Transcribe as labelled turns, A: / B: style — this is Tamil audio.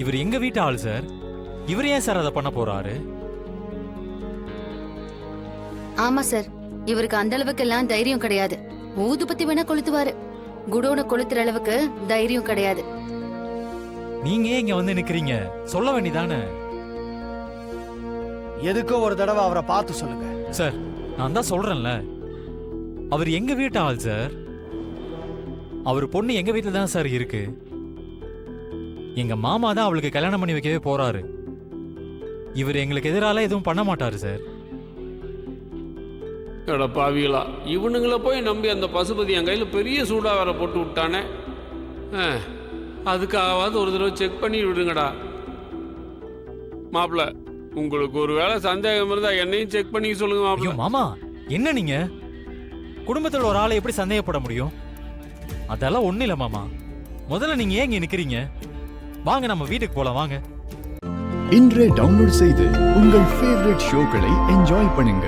A: இவர் எங்க வீட்டு ஆள் சார். இவர் ஏன் சார் அதை பண்ண போறாரு?
B: ஆமா சார், இவருக்கு அந்த அளவுக்கு எல்லாம் தைரியம் கிடையாது. ஊதுபத்தி வேணா கொளுத்துவாரு, குடோனை கொளுத்துற அளவுக்கு தைரியம் கிடையாது.
A: நீங்க ஏன் இங்க வந்து நிக்கிறீங்க? சொல்ல வேண்டியதானே.
C: எதுக்கோ ஒரு தடவை அவரை பார்த்து சொல்லுங்க
A: சார். நான் தான் சொல்றேன்ல, அவர் எங்க வீட்டு ஆள் சார். அவர் பொண்ணு எங்க வீட்டுல தான் சார் இருக்கு. எங்க மாமா தான் அவளுக்கு கல்யாணம் பண்ணி வைக்கவே போறாரு. இவர் எங்களுக்கு எதிரால எதுவும் பண்ண மாட்டாரு சார்.
D: எட பாவிகளா, இவனுங்களை போய் நம்பி அந்த பசுபதி என் கையில் பெரிய சூடா வேற போட்டு விட்டானே. அதுக்காகவாது ஒரு தடவை செக் பண்ணி விடுங்கடா. மாப்பிள்ள, உங்களுக்கு ஒரு வேளை சந்தேகம் இருந்தா என்னையும் செக் பண்ணி சொல்லுங்க மாப்பிள்ள.
A: மாமா, என்ன நீங்க குடும்பத்தில் ஒரு ஆளை எப்படி சந்தேகப்பட முடியும்? அதெல்லாம் ஒண்ணு இல்ல மாமா. முதல்ல நீங்க ஏன் இங்க நிக்கிறீங்க? வாங்க நம்ம வீட்டுக்கு போலாம் வாங்க.
E: இன்றே டவுன்லோட் செய்து உங்கள் ஃபேவரட் ஷோக்களை என்ஜாய் பண்ணுங்க.